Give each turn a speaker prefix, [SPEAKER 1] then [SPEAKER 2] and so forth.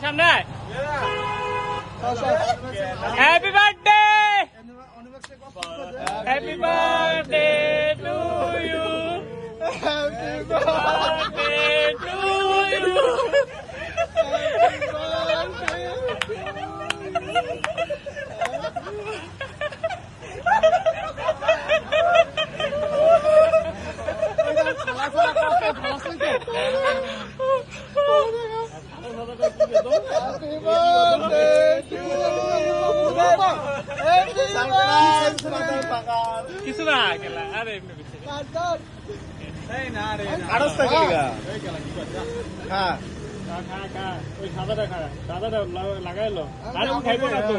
[SPEAKER 1] সামনে happy birthday happy birthday to you happy birthday to you কিছু না খেলা আরে এমনি ওই সাদাটা খা সাদাটা লাগাইলো আরে খাইবো না তো